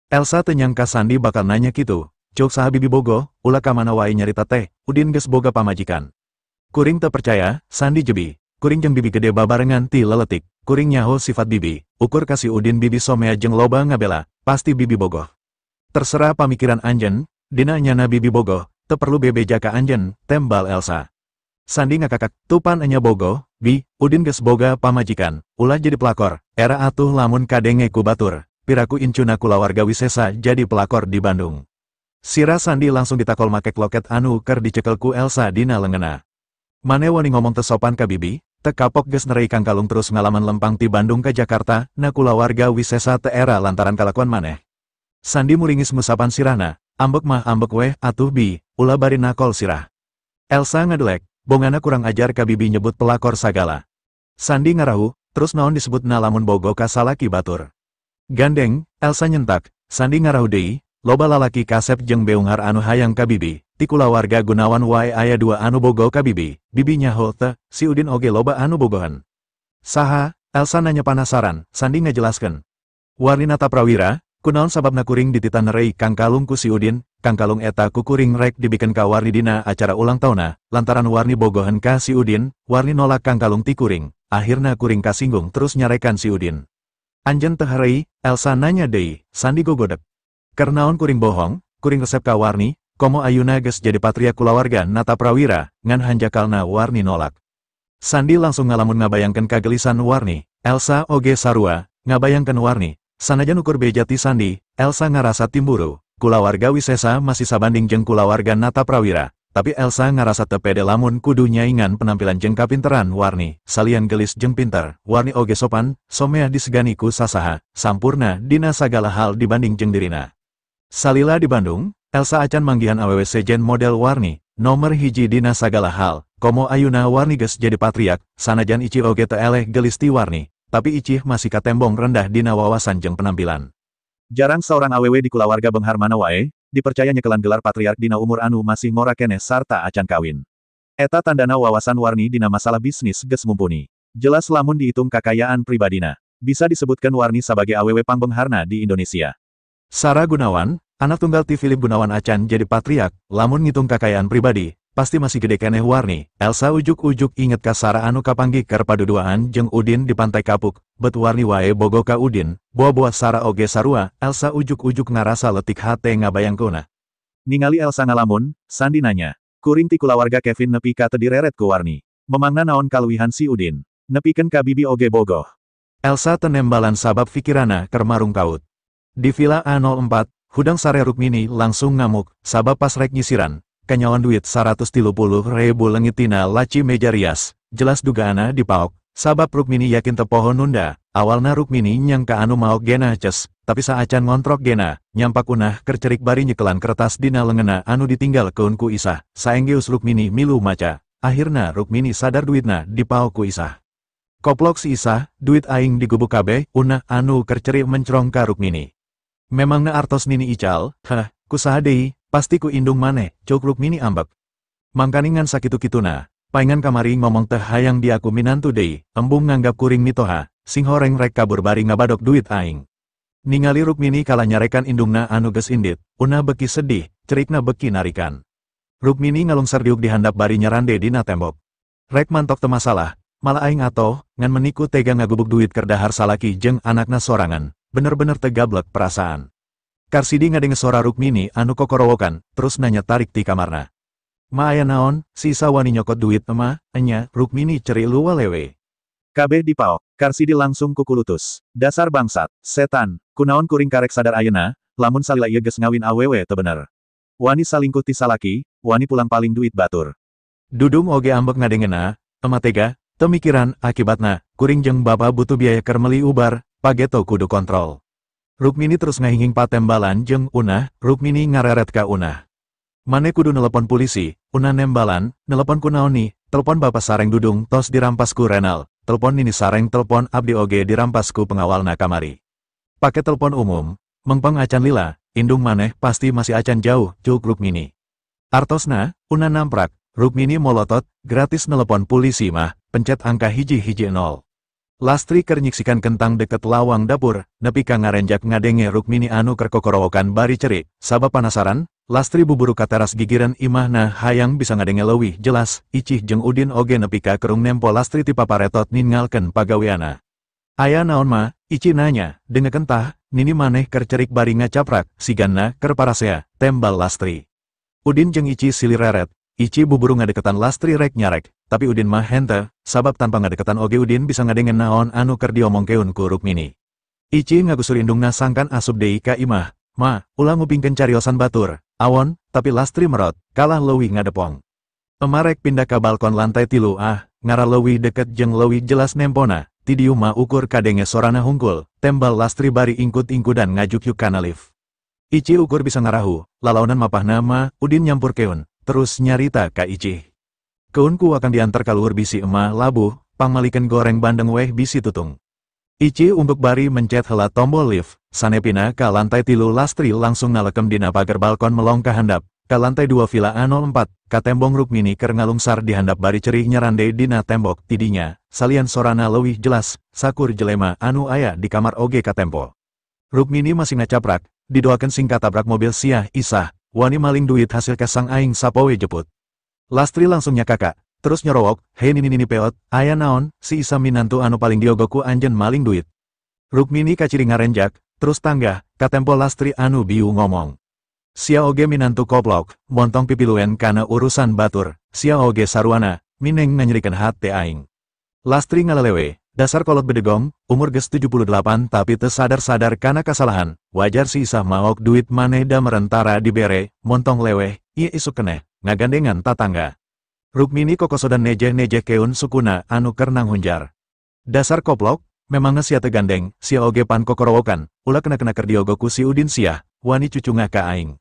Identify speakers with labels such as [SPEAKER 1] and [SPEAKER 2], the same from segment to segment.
[SPEAKER 1] Elsa tenyangka Sandi bakal nanya gitu. Cuk saha bibi bogoh, ulah kamana wae nyarita teh, udin geus boga pamajikan. Kuring teu percaya, Sandi jebi. Kuring jeung bibi gede babarengan ti leletik. Kuring nyaho sifat bibi, ukur kasih udin bibi somea jeung loba ngabela, pasti bibi bogoh. Terserah pamikiran anjen, dina nyana bibi bogoh, teu perlu bebe jaka anjen, tembal Elsa. Sandi ngakakak, tupan enya bogoh, bi, udin geus boga pamajikan, ulah jadi pelakor, era atuh lamun kadenge ku batur, piraku incuna kulawarga wisesa jadi pelakor di Bandung. Sira Sandi langsung ditakol make loket anu keur dicekel ku Elsa dina leungena. Mane wani ngomong teu sopan ka bibi, teu kapok geus nerei Kang Kalung terus ngalaman lempang ti Bandung ka Jakarta, na kulawarga wisesa teu era lantaran kalakuan maneh. Sandi muringis musapan sirahna, ambek mah ambek weh, atuh bi, ulah bari nakol sirah. Elsa ngadelek, bongana kurang ajar ka bibi nyebut pelakor sagala. Sandi ngarahu, terus naon disebutna lamun bogo ka salaki batur. Gandeng, Elsa nyentak, Sandi ngarahu deui, loba lalaki kasep jeung beunghar anu hayang ka bibi, ti kulawarga Gunawan wae aya dua anu bogo ka bibi, bibi nyaho teh, si Udin oge loba anu bogohan. Saha? Elsa nanya penasaran, Sandi ngajelaskeun. Warni Nata Prawira, kunaon sababna kuring dititan nerei Kang Kalung ku si Udin, Kang Kalung eta ku kuring rek dibikeun ka Warni dina acara ulang tahunna, lantaran Warni bogohan ka si Udin, Warni nolak Kang Kalung ti kuring, akhirna kuring kasinggung terus nyarekan si Udin. Anjen teu hareuy, Elsa nanya deui, Sandi gogodeg. Kernaon kuring bohong, kuring resep ka Warni, komo ayuna geus jadi patria kulawarga Nata Prawira, ngan hanjakalna Warni nolak. Sandi langsung ngalamun ngabayangkeun kagelisan Warni, Elsa oge sarua, ngabayangkeun Warni, sanajan ukur beja ti Sandi, Elsa ngarasa timburu, kulawarga wisesa masih sabanding jeung kulawarga Nata Prawira, tapi Elsa ngarasa teu pede lamun kudu nyaingan penampilan jeung kapinteran Warni, salian gelis jeung pinter, Warni oge sopan, somea disegani ku sasaha, sampurna dina sagala hal dibanding jeung dirina. Salila di Bandung, Elsa acan manggihan awewe sejen model Warni, nomer hiji dina sagala hal, komo ayuna Warni geus jadi patriak, sanajan Icih oge teu eleh gelis ti Warni, tapi Icih masih katembong rendah dina wawasan jeung penampilan. Jarang seorang awewe di kulawarga beunghar mana wae, dipercaya nyekelan gelar patriark dina umur anu masih ngora keneh sarta acan kawin. Eta tandana wawasan Warni dina masalah bisnis geus mumpuni. Jelas lamun dihitung kakayaan pribadina, bisa disebutkan Warni sebagai awewe pangbeungharna di Indonesia. Sarah Gunawan, anak tunggal ti Philip Gunawan acan jadi patriak, lamun ngitung kakayaan pribadi, pasti masih gede keneh Warni. Elsa ujuk-ujuk inget ka Sarah anu kapanggih keur paduduaan jeung Udin di Pantai Kapuk, bet Warni wae bogo ka Udin, boa-boa Sarah oge sarua, Elsa ujuk-ujuk ngarasa letik hate ngabayangkeunna. Ningali Elsa ngalamun, Sandi nanya, kuring ti kulawarga Kevin nepi ka teu direret ku Warni. Memangna naon kaluwihan si Udin? Nepikeun ka bibi oge bogoh. Elsa tenembalan sabab pikirana keur marung kaut. Di Villa A04, hudang sare Rukmini langsung ngamuk, sabab pas rek nyisiran, kanyawan duit 130.000 leungit tina laci meja rias, jelas dugaana dipaok, sabab Rukmini yakin teu poho nunda, awalna Rukmini nyangka anu maok gena ces, tapi saacan ngontrok gena, nyampak unah keur cerik bari nyekelan kertas dina leungena anu ditinggal keun ku Isah, saenggeus Rukmini milu maca, akhirna Rukmini sadar duitna dipaok ku Isah. Koplok si Isah, duit aing digubuk kabeh, unah anu keur cerik mencrong ka Rukmini. Memangna artos nini ical, kusaha deui, pasti ku indung maneh, cuk Rukmini ambek. Mangkaningan sakitu-kituna, paingan kamari ngomong teh hayang diaku minantu deui, embung nganggap kuring mitoha, sing horeng rek kabur bari ngabadok duit aing. Ningali Rukmini kala nyarekan indungna anu geus indit, unah beki sedih, cerikna beki narikan. Rukmini ngalungsar diuk di handap bari nyarande dina tembok. Rek mantok teu masalah, malah aing atoh, ngan meniku tega ngagubuk duit keur dahar salaki jeung anakna sorangan. Bener-bener tegablek perasaan. Karsidi ngadenge sora Rukmini anu kokorowokan, terus nanya tarik ti kamarna. Ma aya naon, si Isa wani nyokot duit emah, enya, Rukmini ceri luwa lewe. Kabeh dipaok, Karsidi langsung kukulutus. Dasar bangsat, setan, kunaon kuring karek sadar ayeuna, lamun salila ieu geus ngawin awewe teu bener. Wani salingkuh ti salaki, wani pulang paling duit batur. Dudung oge ambek ngadengena, emah tega, teu mikiran, akibatna, kuring jeung bapa butuh biaya keur meuli ubar, pageto kudu kontrol. Rukmini terus ngahinging patembalan jeung unah, Rukmini ngareret ka unah. Mane kudu nelepon polisi, unah nembalan, nelepon kunaon ni, telepon bapak sareng dudung tos dirampas ku Renal, telepon nini sareng telepon abdi oge dirampas ku pengawalna kamari. Pake telepon umum, mengpeng acan lila, indung maneh pasti masih acan jauh, cuk Rukmini. Artosna, unah namprak, Rukmini molotot, gratis nelepon polisi mah, pencet angka 110. Lastri keur nyiksikan kentang deket lawang dapur, nepi ka ngarenjak ngadenge Rukmini anu keur kokorowokan bari cerik. Sabab penasaran, Lastri buburu ka teras gigireun imahna hayang bisa ngadenge leuwih jelas. Icih jeung Udin oge nepi ka kerung nempo Lastri ti paparetot ninggalkeun pagaweana. Aya naon mah? Ici nanya, dengekeun tah, nini maneh keur cerik bari ngacaprak, siganna keur parasea, tembal Lastri. Udin jeung Ici silih reret. Ici buburu ngadeketan Lastri rek nyarek, tapi Udin mah henteu, sabab tanpa ngadeketan oge Udin bisa ngadengen naon anu keur diomongkeun ku Rukmini. Ici ngagusur indungna sangkan asup deui ka imah, "Ma, ulah ngupingkeun cariosan batur." Awon, tapi Lastri merot, kalah leuwih ngadepong. Emarek pindah ka balkon lantai 3, ngara leuwih deket jeung leuwih jelas nempona, ti dieu mah ukur kadenge sorana hungkul, tembal Lastri bari ingkut-ingkudan ngajuk-juk kana lift. Ici ukur bisa ngarahu, lalaunan mapahna mah Udin nyampurkeun. Terus nyarita ka Ici. "Keunku akan diantar ka luhur bisi emah labuh, pangmalikeun goreng bandeng weh bisi tutung." Ici umbek bari mencet heula tombol lift, sanepina ka lantai 3 Lastri langsung nalekem dina pagar balkon melong ka handap, ka lantai 2 Villa A04, ka tembong Rukmini keur ngalungsar di handap bari cerih nyerande dina tembok tidinya, salian sorana leuwih jelas, sakur jelema anu aya di kamar oge ka tempo. Rukmini masih ngacaprak, didoakeun sing katabrak mobil sia Isah. Wani maling duit hasil kesang aing sapoe jeput. Lastri langsung nyakaka, terus nyorowok, "Hei nini peot, aya naon, si Isa minantu anu paling diogoku anjen maling duit." Rukmini kaciri ngarenjak, terus tanggah, katempo Lastri anu biu ngomong. "Sia oge minantu koplok, montong pipiluen kana urusan batur, sia oge saruana, mineng nganyerikeun hate aing." Lastri ngalelewe, dasar kolot bedegong, umur geus 78 tapi teu sadar-sadar kana kasalahan, wajar si Isah maok duit maneh da merentara dibere, montong leweh, ieu isuk keneh, ngagandengan tatangga. Rukmini kokosodan nejeh-nejeh keun sukuna anu keur nanghunjar. "Dasar koplok, memangna sia teu gandeng, sia oge pan kokorowokan, ulah kena-kena keur diogoku si Udin sia, wani cucunga ka aing."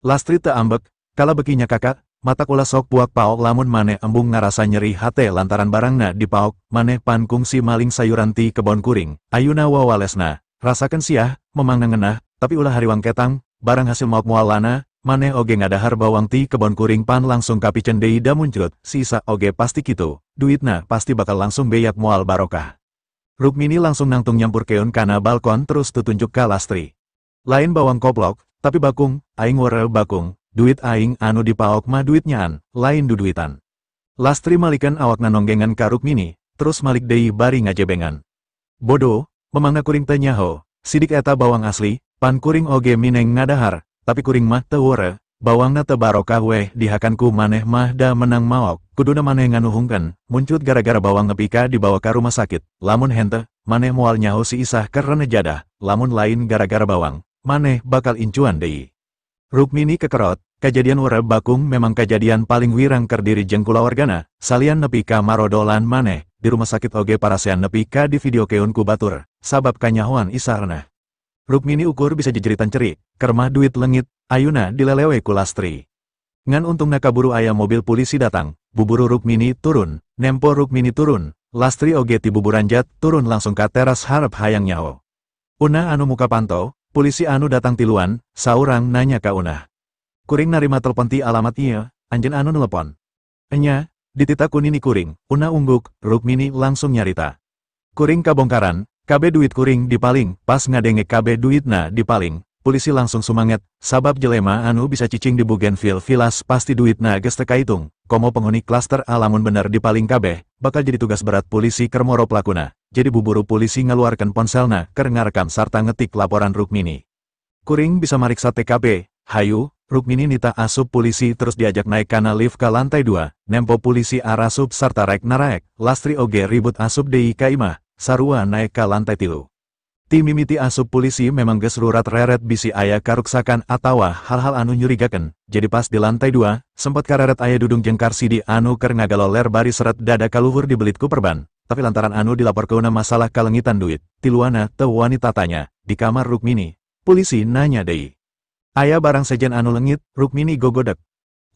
[SPEAKER 1] Lastri teu ambek, kala beki nyakaka, matak ulah sok puak paok lamun maneh embung ngarasa nyeri hate lantaran barangna dipaok, maneh pan kungsi maling sayuran ti kebon kuring, ayuna wawalesna, rasakeun siah, memangna ngeunah, tapi ulah hariwang ketang, barang hasil maok moalana, maneh oge ngadahar bawang ti kebon kuring pan langsung kapicen deui da muncrut, si Isa oge pasti kitu, duitna pasti bakal langsung beyak moal barokah. Rukmini langsung nangtung nyampurkeun kana balkon terus tutunjuk ka Lastri. "Lain bawang koplok, tapi bakung, aing weureu bakung. Duit aing anu dipaok mah duit nyaan, lain duduitan." Lastri malikeun awakna nonggengan ka Rukmini, terus malik deui bari ngajebengan. "Bodoh, memangna kuring teu nyaho, sidik eta bawang asli, pan kuring oge mineng ngadahar, tapi kuring mah teu weureu, bawangna teu barokah weh dihakanku maneh mah da menang maok, kuduna maneh nganuhungkeun, muncul gara-gara bawang ngepika dibawa ka rumah sakit, lamun henteu, maneh moal nyaho si Isah keur renejadah, lamun lain gara-gara bawang, maneh bakal incuan deui." Rukmini kekerot, kajadian weureu bakung memang kajadian paling wirang keur diri jeung kulawargana, salian nepi ka marodolan maneh, di rumah sakit oge parasean nepi ka di videokeun ku batur, sabab kanyahoan Isah reneh. Rukmini ukur bisa jejeritan cerik, keur mah duit leungit, ayuna dilelewe ku Lastri. Ngan untungna kaburu aya mobil polisi datang, buburu Rukmini turun, nempo Rukmini turun, Lastri oge ti buburanjat turun langsung ka teras harap hayang nyaho. "Unah anu muka pantau, polisi anu datang tiluan," saurang nanya ka Unah. "Kuring narima telepon ti alamat ieu, anjeun anu nelepon." "Enya, ditita ku nini kuring," Unah ungguk, Rukmini langsung nyarita. "Kuring kabongkaran, kabe duit kuring dipaling, pas ngadenge kabe duitna dipaling, polisi langsung sumanget, sabab jelema anu bisa cicing di Bougainville Villas pasti duitna geus teu kaitung, komo penghuni klaster alamun bener dipaling kabeh, bakal jadi tugas berat polisi keur moro pelakuna." Jadi buburu polisi ngaluarkeun ponselna keur ngarekam sarta ngetik laporan Rukmini. "Kuring bisa mariksa TKP, hayu." Rukmini nita asup polisi terus diajak naik kana lift ka lantai 2, nempo polisi arasup sarta rek naraek, Lastri oge ribut asup deui ka imah, sarua naik ka lantai 3. Ti mimiti asup polisi memang geus rurat reret bisi aya karuksakan atawa hal-hal anu nyurigakeun, jadi pas di lantai 2, sempat kareret aya dudung jeung Karsidi anu keur ngagaloler bari seret dada kaluhur dibelit ku perban. Tapi lantaran anu dilaporkeunna masalah kalengitan duit, tiluana teu wani tatanya, di kamar Rukmini. Polisi nanya deui, "Aya barang sejen anu leungit?" Rukmini gogodek.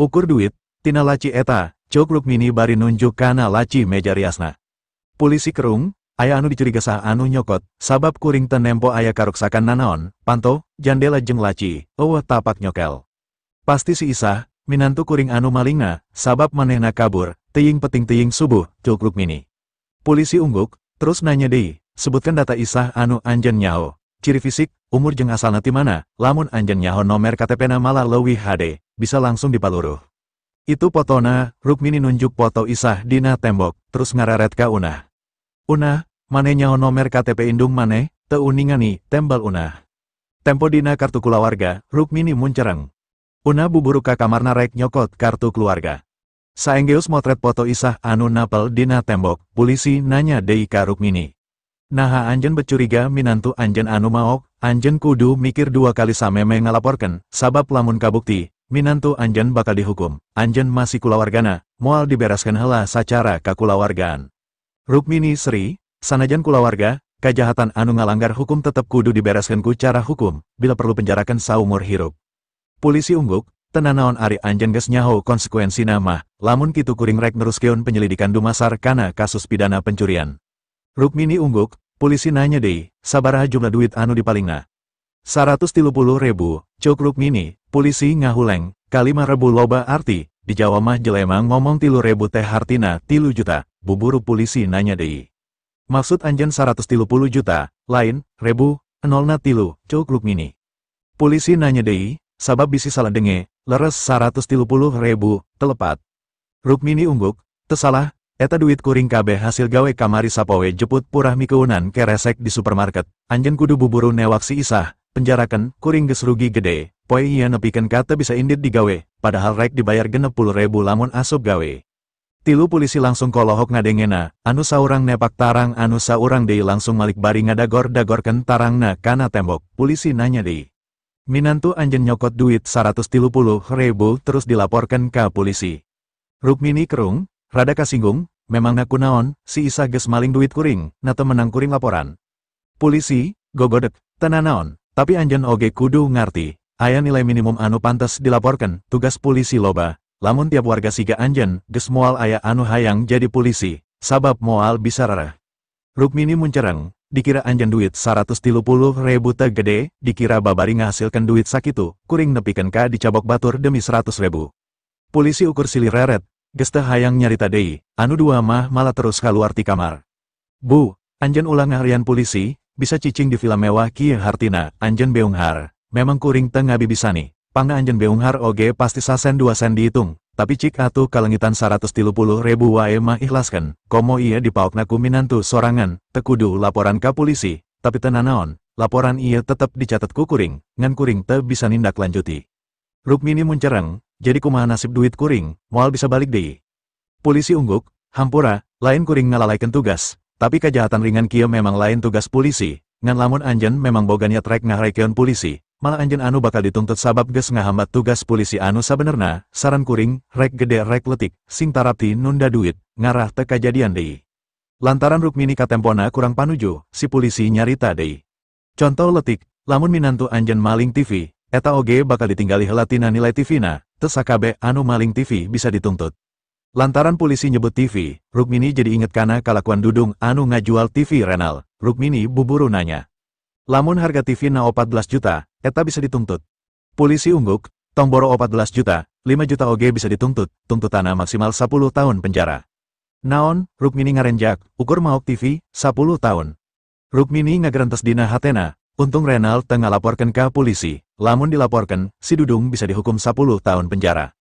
[SPEAKER 1] "Ukur duit, tina laci eta," cuk Rukmini bari nunjuk kana laci meja riasna. Polisi kerung, "Aya anu dicuriga sah anu nyokot, sabab kuring teu nempo aya karuksakan nanaon, panto, jandela jeung laci, eueuh tapak nyokel. Pasti si Isah, minantu kuring anu malingna, sabab manehna kabur, teuing peting teuing subuh," cuk Rukmini. Polisi ungguk, Terus nanya deh, sebutkan data isah anu anjen nyaho. Ciri fisik, umur jeung asalna ti mana, lamun anjen nyaho nomer KTP-na malah leuwih HD, bisa langsung dipaluruh. Itu fotona, Rukmini nunjuk foto isah dina tembok, terus ngareret ka Unah. Unah, mane nyaho nomer KTP indung mane, teu uningani, tembal Unah. Tempo dina kartu kulawarga, Rukmini muncereng. Unah buburu ka kamarna rek nyokot kartu keluarga. Saenggeus motret foto isah anu napel dina tembok, polisi nanya deui ka Rukmini. Naha anjen becuriga minantu anjen anu maok, anjen kudu mikir dua kali sameme ngalaporkan, sabab lamun kabukti, minantu anjen bakal dihukum, anjen masih kulawargana, moal dibereskan heula sacara kakulawargaan. Rukmini seri, sanajan kulawarga, kajahatan anu ngalanggar hukum tetep kudu dibereskan ku cara hukum, bila perlu penjarakan saumur hirup. Polisi ungguk, tenan naon ari anjen geus nyaho konsekuensina mah, lamun kitu kuring rek neruskeun penyelidikan dumasar kana kasus pidana pencurian. Rukmini ungguk, polisi nanya deui, sabaraha jumlah duit anu dipalingna. 130.000, cuk Rukmini, polisi ngahuleng, kalima rebu loba arti, dijawab mah jelema ngomong 3.000 teh hartina 3 juta, buburu polisi nanya deui. Maksud anjen 130 juta, lain, rebu, nolna 3, cuk Rukmini. Polisi nanya deui, sabab bisi salah denge, leres 130.000, telepat. Rukmini ungguk, teu salah, eta duit kuring kabeh hasil gawe kamari sapoe jeput purah mikeunan keresek di supermarket, anjen kudu buburu newak si isah, penjarakan, kuring geus rugi gede, poe ieu nepikeun ka teu bisa indit digawe, padahal rek dibayar 60.000 lamun asup gawe. Tilu polisi langsung kolohok ngadengena, anu saurang nepak tarang anu saurang deui langsung malik bari ngadagor-dagorkeun tarangna kana tembok, polisi nanya deui. Minantu anjen nyokot duit 130.000 terus dilaporkan ka polisi. Rukmini kerung, rada kasinggung, memangna kunaon, si Isa geus maling duit kuring, na teu menang kuring laporan. Polisi, gogodek, tenan naon, tapi anjen oge kudu ngarti, aya nilai minimum anu pantes dilaporkan, tugas polisi loba, lamun tiap warga siga anjen, geus moal aya anu hayang jadi polisi, sabab moal bisa rareh. Rukmini muncereng, dikira anjen duit 130.000 teu gede, dikira babari ngahasilkan duit sakitu, kuring nepikeun ka dicabok batur demi 100.000. Polisi ukur silih reret, geus teu hayang nyarita deui, anu dua mah malah terus kaluar ti kamar. Bu, anjen ulah ngaharian polisi, bisa cicing di film mewah kieu hartina, anjen beunghar, memang kuring teu ngabibisani, pangna anjen beunghar oge pasti sasen 2 sen dihitung, tapi cik atuh kalengitan 130.000 wae mah ikhlaskan, komo ieu dipaokna ku minantu sorangan, teu kudu laporan ka polisi, tapi tenan naon, laporan ieu tetep dicatet ku kuring, ngan kuring teu bisa nindak lanjuti. Rukmini muncereng, jadi kumaha nasib duit kuring, moal bisa balik deui. Polisi ungguk, hampura, lain kuring ngalalaikeun tugas, tapi kejahatan ringan kieu memang lain tugas polisi, ngan lamun anjen memang boga niat rek ngaharekeun polisi, malah anjen anu bakal dituntut sabab geus ngahambat tugas polisi anu sabenerna, saran kuring, rek gede rek letik, sing tarapti nunda duit, ngarah teu kajadian deui. Lantaran Rukmini katempona kurang panuju, si polisi nyarita deui. Contoh letik, lamun minantu anjen maling TV, eta oge bakal ditinggali heula tina nilai TV-na, teu sakabeh anu maling TV bisa dituntut. Lantaran polisi nyebut TV, Rukmini jadi inget kana kalakuan Dudung anu ngajual TV renal. Rukmini buburu nanya. Lamun harga TV na 14 juta, eta bisa dituntut. Polisi ungguk, tong boro 14 juta, 5 juta oge bisa dituntut, tuntutana maksimal 10 tahun penjara. Naon, Rukmini ngarenjak, ukur maok TV, 10 tahun. Rukmini ngagerentes dina hatena, untung renal teu ngalaporkeun ka polisi, lamun dilaporkan, si Dudung bisa dihukum 10 tahun penjara.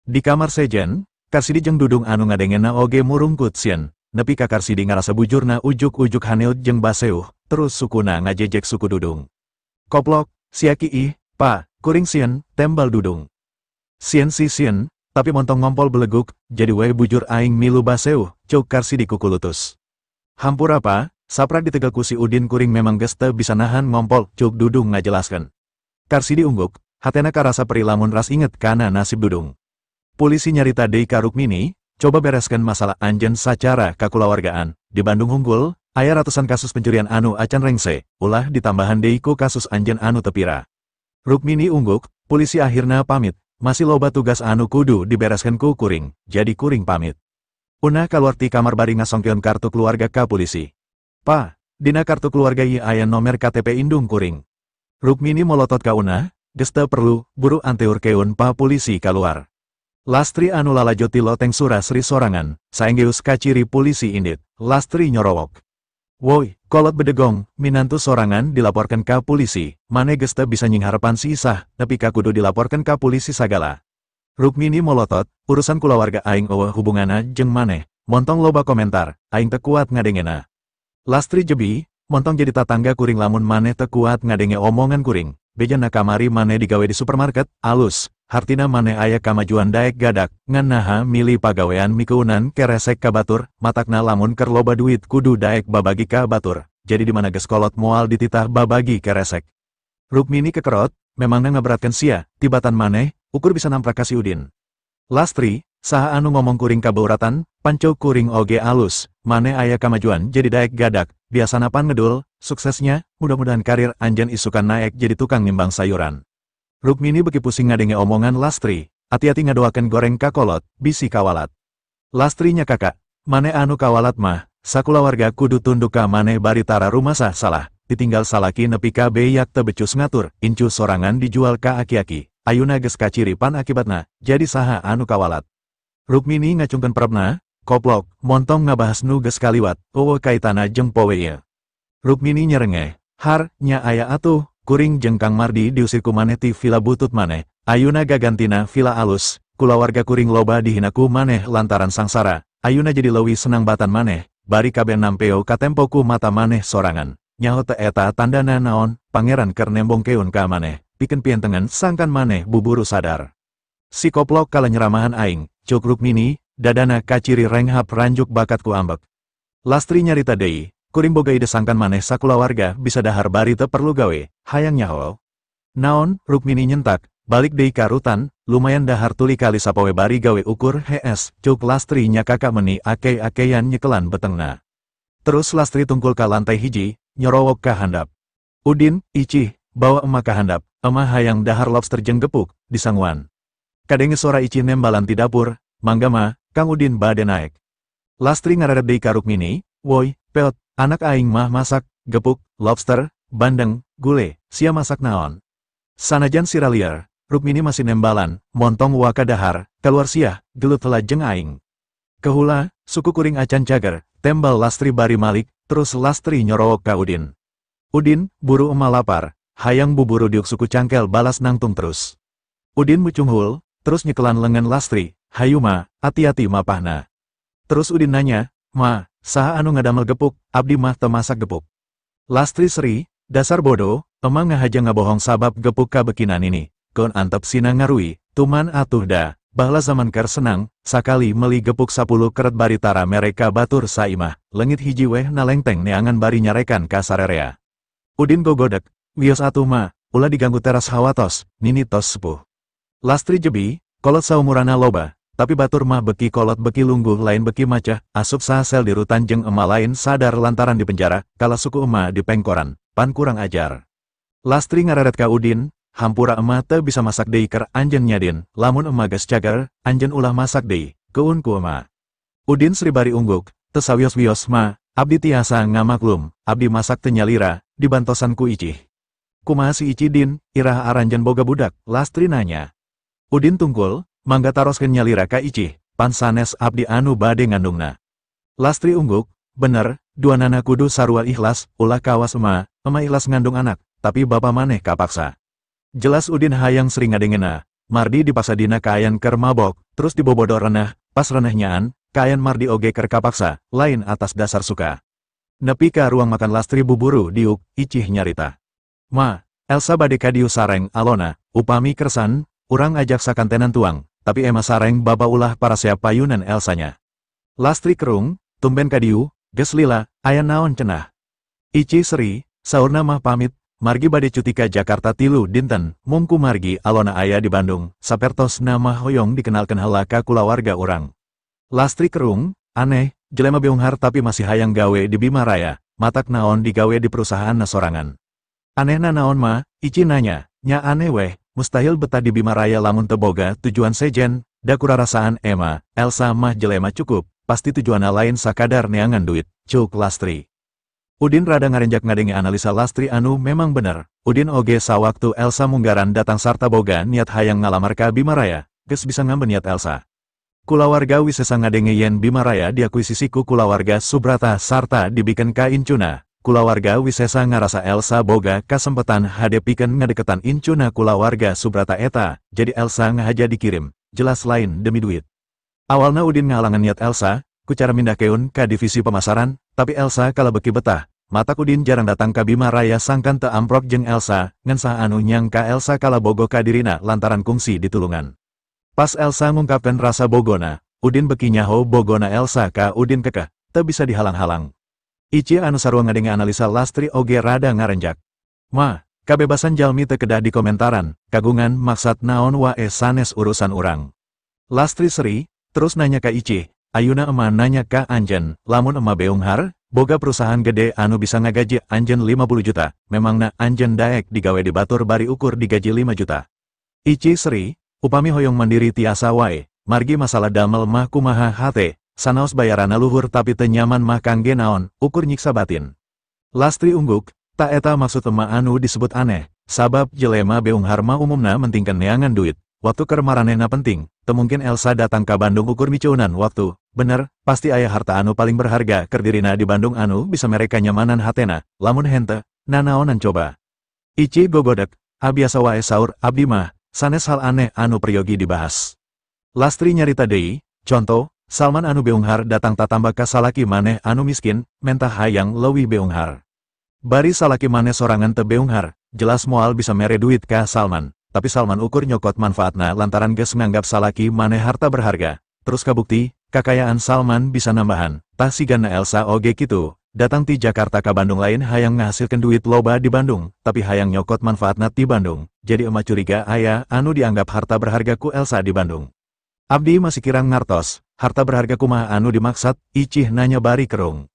[SPEAKER 1] Di kamar sejen, Karsidi jeung Dudung anu ngadengena oge murungkut sieun, nepi ka Karsidi ngarasa bujurna ujuk-ujuk Haniut jeung Baseuh, terus sukuna ngajejek suku Dudung. Koplok, siaki ih, pa, kuring sieun, tembal Dudung. Sieun si sieun, tapi montong ngompol beleguk, jadi we bujur aing milu Baseuh, cuk Karsidi kukulutus. Hampura pa, saprak ditegel ku si Udin kuring memang geus teu bisa nahan ngompol, cuk Dudung ngajelaskeun. Karsidi ungguk, hatena karasa perih lamun ras inget kana nasib Dudung. Polisi nyarita deui ka Rukmini, coba bereskan masalah anjen sacara kakulawargaan. Di Bandung Hunggul, aya ratusan kasus pencurian anu acan rengse, ulah ditambahan deui ku kasus anjen anu tepira. Rukmini ungguk, polisi akhirna pamit, masih loba tugas anu kudu dibereskan ku kuring, jadi kuring pamit. Unah kaluar ti kamar bari ngasongkeun kartu keluarga ka polisi. Pa, dina kartu keluarga ieu aya nomer KTP indung kuring. Rukmini molotot ka Unah, geus teu perlu, buru anteurkeun pa polisi kaluar. Lastri anu lalajoti loteng surasri sorangan, saenggeus kaciri polisi indit, Lastri nyorowok. Woi, kolot bedegong, minantu sorangan dilaporkan ke polisi, mane geus teu bisa nying harapan si Isah, nepi ka kudu dilaporkan ke polisi sagala. Rukmini molotot, urusan kulawarga aing eueuh hubungana jeung maneh, montong loba komentar, aing teu kuat ngadengena. Lastri jebi, montong jadi tatangga kuring lamun maneh teu kuat ngadenge omongan kuring, bejana kamari maneh digawe di supermarket, alus, hartina maneh aya kamajuan daek gadak, ngan naha milih pagawean mikeunan keresek ka batur, matakna lamun keur loba duit kudu daek babagi ka batur, jadi dimana geus kolot moal dititah babagi keresek. Rukmini kekerot, memangna ngaberatkeun sia, tibatan maneh, ukur bisa namprak ka si Udin. Lastri, saha anu ngomong kuring kabeuratan, panco kuring oge alus, maneh aya kamajuan jadi daek gadak, biasana pan ngedul, suksesnya, mudah-mudahan karir anjeun isukan naek jadi tukang nimbang sayuran. Rukmini beki pusing ngadenge omongan Lastri, hati-hati ngadoakeun goreng kakolot, bisi kawalat. Lastri nya kakak, maneh anu kawalat mah, sakulawarga kudu tunduk ka maneh bari tara rumasa salah, ditinggal salaki nepi ka beyak teu becus ngatur, incu sorangan dijual ka aki-aki. Ayuna geus kaciripan akibatna, jadi saha anu kawalat. Rukmini ngacungkeun perepna, koplok, montong ngabahas nu geus kaliwat, eueuh kaitana jeung poe ieu. Rukmini nyerengeh, har, nya aya atuh, kuring jeung Kang Mardi diusir ku maneh ti vila butut maneh, ayuna gagantina vila alus, kulawarga kuring loba dihina ku maneh lantaran sangsara, ayuna jadi leuwih senang batan maneh, bari kabeh nampeo katempo ku mata maneh sorangan. Nyaho teu eta tandana naon, pangeran keur nembongkeun ka maneh. Pikeun pientengan sangkan maneh buburu sadar. Si koplok kala nyeramahan aing, cuk Rukmini, dadana kaciri renghap ranjuk bakat ku ambek. Lastri nyarita deui, kuring boga ide sangkan maneh sakulawarga bisa dahar bari teu perlu gawe, hayang nyaho. Naon, Rukmini nyentak, balik deui ka rutan, lumayan dahar tuli kali sapoe bari gawe ukur HS, cuk Lastri nya kakak meni akei-akeyan nyekelan betengna. Terus Lastri tungkul ka lantai hiji, nyorowok ka handap. Udin, Icih, bawa emak ka handap. Emah hayang dahar lobster jeung gepuk, disangguan. Kadenge sora Icih nembalan ti dapur, mangga mah, Kang Udin bade naek. Lastri ngarered deui ka Rukmini, woi, peot, anak aing mah masak, gepuk, lobster, bandeng, gule, sia masak naon. Sanajan sira liar, Rukmini masih nembalan, montong waka dahar, keluar sia, gelut heula jeung aing. Kehula, suku kuring acan cager, tembal Lastri bari malik, terus Lastri nyorowok ka Udin. Udin, buru emah lapar. Hayang buburu diuk suku cangkel balas nangtung terus. Udin mucunghul, terus nyekelan lengan Lastri, hayu ma, hati-hati mapahna. Terus Udin nanya, ma, saha anu ngadamel gepuk, abdi mah teu masak gepuk. Lastri seri, dasar bodoh, emang ngahaja ngabohong sabab gepuk kabekinan ini, keun antep sina ngarui, tuman atuh da, bahla zaman keur senang, sakali meli gepuk 10 keret bari tara mereka batur saimah, lengit hiji weh nalengteng neangan bari nyarekan ka sarerea. Udin gogodek, wios atuh mah, ulah diganggu teras hawatos, nini tos sepuh. Lastri jebi, kolot saumurana loba, tapi batur mah beki kolot beki lungguh lain beki macah, asup sahasel di rutan jeung emak lain sadar lantaran di penjara, kala suku emak di pengkoran, pan kurang ajar. Lastri ngarered ka Udin, hampura emak teu bisa masak deui keur anjeun nyadin, lamun emak geus cager, anjeun ulah masak deui, keun ku emak. Udin seribari ungguk, teu sawios-wios mah, abdi tiasa ngamaklum, abdi masak teu nyalira, dibantosan ku Icih. Kumaha si Icih din, irah aranjeun boga budak, Lastri nanya. Udin tungkul, mangga taroskeun nyalira ka Icih, pan sanes abdi anu bade ngandungna. Lastri ungguk, bener, duanana kudu sarua ikhlas, ulah kawas emak ikhlas ngandung anak, tapi bapa maneh kapaksa. Jelas Udin hayang sering ngadengena, Mardi dipaksa dina kaayan keur mabok, terus dibobodo renah, pas renah nyaan, kaayan Mardi oge keur kapaksa, lain atas dasar suka. Nepi ka ruang makan Lastri buburu diuk, Icih nyarita. Ma, Elsa bade ka dieu sareng alona, upami kersan, urang ajak sakantenan tuang, tapi emang sareng baba ulah para seap payunan Elsanya. Lastri kerung, tumben ka dieu, geus lila, aya naon cenah. Icih seri, saurna mah pamit, margi bade cuti ka Jakarta 3 dinten, mungku margi alona aya di Bandung, sapertos nama hoyong dikenalkeun heula ka kulawarga urang. Lastri kerung, aneh, jelema beunghar tapi masih hayang gawe di Bima Raya, matak naon digawe di perusahaan sorangan. Anehna naon mah, Icih nanya, nya aneh weh, mustahil betah di Bima Raya lamun teu boga tujuan sejen, da kurarasaan Emma, Elsa mah jelema cukup, pasti tujuanna lain sakadar neangan duit, cuk Lastri. Udin rada ngarenjak ngadenge analisa Lastri anu memang bener, Udin oge sawaktu Elsa munggaran datang sarta boga niat hayang ngalamar ka Bima Raya, geus bisa ngamben niat Elsa. Kulawarga Wisesa ngadenge yen Bimaraya diakuisisi ku kulawarga Subrata sarta dibikin ka Incuna. Kulawarga Wisesa ngarasa Elsa boga kasempatan hadepikeun ngadeketan Incuna kulawarga Subrata eta, jadi Elsa ngahaja dikirim, jelas lain demi duit. Awalna Udin ngahalangan niat Elsa, ku cara mindah keun ka divisi pemasaran, tapi Elsa kalebeki betah. Matak Udin jarang datang ka Bimaraya sangkan teu amprok jeung Elsa, ngan sah anu nyangka Elsa kalabogo ka dirina lantaran kungsi ditulungan. Pas Elsa ngungkapkan rasa bogona, Udin beki nyaho bogona Elsa ka Udin kekeh, teu bisa dihalang-halang. Ici anu sarua ngadenge analisa Lastri oge rada ngarenjak. Mah, kabebasan jalmi teu kedah di komentaran, kagungan maksad naon wae sanes urusan urang. Lastri seri, terus nanya ka Ici, ayeuna emah nanya ka Anjen, lamun emah beunghar, boga perusahaan gede anu bisa ngagaji Anjen 50 juta, memangna Anjen daek digawe di batur bari ukur digaji 5 juta. Ici seri, upami hoyong mandiri tiasa wae, margi masalah damel mah kumaha hate, sanaos bayarana luhur tapi teu nyaman mah kangge naon, ukur nyiksa batin. Lastri ungguk, tak eta maksud emah anu disebut aneh, sabab jelema beunghar mah umumna mentingkan neangan duit, waktu keur maranehna penting, teu mungkin Elsa datang ka Bandung ukur miceunan waktu. Bener, pasti aya harta anu paling berharga keur dirina di Bandung anu bisa mereka nyamanan hatena, lamun henteu, nanaonan coba. Ici gogodek, biasa wae saur abdi mah, sanes hal aneh anu priyogi dibahas. Lastri nyarita deui, contoh, Salman anu beunghar datang tatamba ka salaki maneh anu miskin, mentah hayang leuwih beunghar. Bari salaki maneh sorangan teu beunghar, jelas moal bisa mere duit ka Salman, tapi Salman ukur nyokot manfaatna lantaran geus nganggap salaki maneh harta berharga. Terus kabukti, kakayaan Salman bisa nambahan, tah sigana Elsa oge kitu, datang ti Jakarta ka Bandung lain hayang ngahasilkeun duit loba di Bandung, tapi hayang nyokot manfaatna ti Bandung, jadi emah curiga aya anu dianggap harta berharga ku Elsa di Bandung. Abdi masih kirang ngartos, harta berharga kumaha anu dimaksud, Icih nanya bari kerung.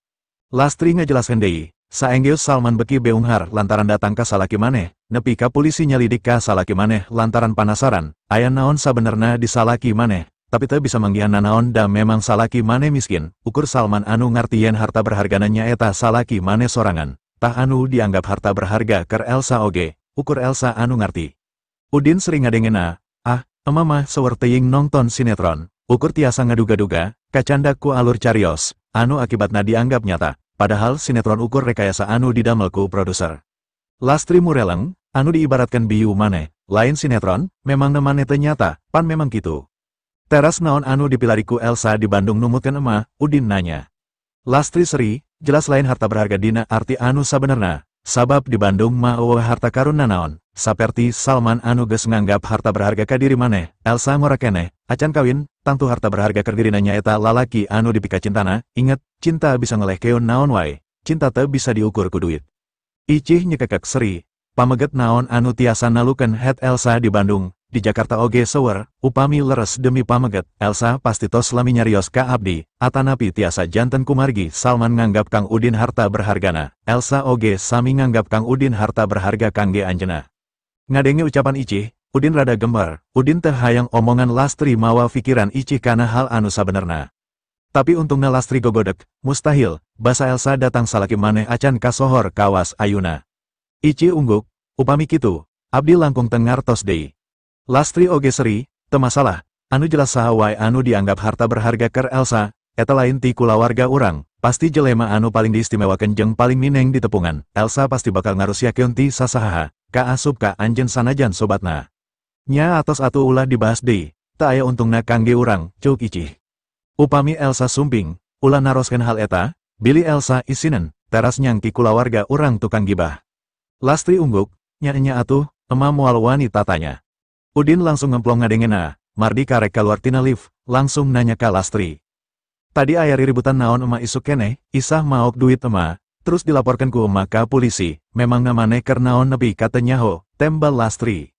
[SPEAKER 1] Lastri ngajelaskeun deui, saenggeus Salman beki beunghar lantaran datang ka salaki maneh, nepi ka polisi nyalidik ka salaki maneh lantaran panasaran, aya naon sabenerna di salaki maneh. Tapi teu bisa manggihan nanaon da memang salaki maneh miskin, ukur Salman anu ngartieun harta berhargana nyaeta salaki maneh sorangan, tah anu dianggap harta berharga keur Elsa oge, ukur Elsa anu ngarti. Udin sering ngadengena, emah mah seueur teuing nongton sinetron, ukur tiasa ngaduga-duga, kacanda ku alur carios, anu akibatna dianggap nyata, padahal sinetron ukur rekayasa anu didamel ku produser. Lastri mureleng, anu diibaratkan biu maneh, lain sinetron, memang maneh teu nyata, pan memang kitu. Teras naon anu dipilariku Elsa di Bandung numutkeun emah, Udin nanya. Lastri seri, jelas lain harta berharga dina arti anu sabenerna, sabab di Bandung mah eueuh harta karun nanaon, saperti Salman anu geus nganggap harta berharga ka diri maneh, Elsa ngora keneh, acan kawin, tangtu harta berharga keur dirina nyaeta lalaki anu dipika cintana, inget, cinta bisa ngelehkeun naon wae, cinta teu bisa diukur ku duit. Icih nyekekek seri, pameget naon anu tiasa nalukeun het Elsa di Bandung. Di Jakarta oge seueur, upami leres demi pameget, Elsa pasti tos lami nyarios ka abdi, atanapi tiasa janten kumargi Salman nganggap Kang Udin harta berhargana, Elsa oge sami nganggap Kang Udin harta berharga kangge anjeunna. Ngadenge ucapan Icih, Udin rada gembar, Udin teh hayang omongan Lastri mawa pikiran Icih kana hal anu sabenerna. Tapi untungna Lastri gogodek, mustahil, basa Elsa datang salaki maneh acan ka sohor kawas ayuna. Icih ungguk, upami kitu, abdi langkung teu ngartos deui. Lastri oge seri, teu masalah, anu jelas saha wae anu dianggap harta berharga keur Elsa, eta lain ti kulawarga urang, pasti jelema anu paling diistimewakeun jeung paling mineng di tepungan, Elsa pasti bakal ngarusiakeun ti sasaha, ka asup ka anjeun sanajan sobatna. Nya atos atuh ulah dibahas deui, teu aya untungna kangge urang, ceuk Icih. Upami Elsa sumping, ulah naroskeun hal eta, bili Elsa isinen, teras nyangki kulawarga urang tukang gibah. Lastri ungguk, nya atuh, emah moal wani tatanya. Udin langsung ngemplong ngadengena, mardi karek kaluar tina lift, langsung nanya ka Lastri. Tadi aya riributan naon emah isuk keneh, isah maok duit emah, terus dilaporkan ku emah ka polisi, memang namane keur naon nepi ka teu nyaho, tembal Lastri.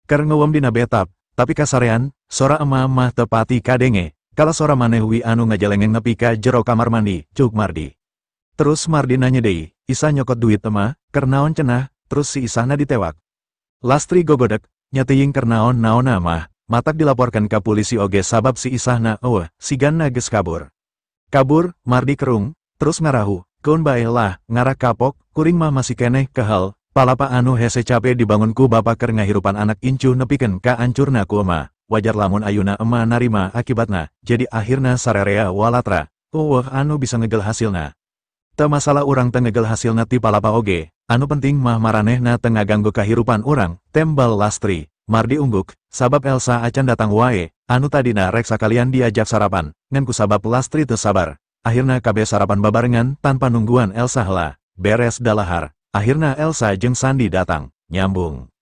[SPEAKER 1] Keur ngeuwem dina betap, tapi kasarean, sora emah mah teu pati kadenge, kala sora maneh wi anu ngajalengeng nepi ka jero kamar mandi, cuk Mardi. Terus Mardi nanya deui, isah nyokot duit emah, keur naon cenah, terus si isahna ditewak. Lastri gogodek, nyateuing keur naon-naonna mah, matak dilaporkan ka polisi oge sabab si isahna siganna geus kabur. Kabur, Mardi kerung, terus ngarahu, keun bae lah, ngarah kapok, kuring mah masih keneh kehal, palapa anu hese cape dibangun ku bapa keur ngahirupan anak incu nepikeun ka ancurna ku emah, wajar lamun ayuna ema narima akibatna, jadi akhirna sarerea walatra. Anu bisa ngegel hasilna. Teu masalah urang teu ngegel hasilna ti palapa oge, anu penting mah maranehna teu ngaganggu kahirupan urang, tembal Lastri. Mardi ungguk, sabab Elsa acan datang wae, anu tadina rek sakalian diajak sarapan, ngan ku sabab Lastri teu sabar. Akhirna kabeh sarapan babarengan tanpa nungguan Elsa heula. Beres dalahar, akhirna Elsa jeung Sandi datang, nyambung.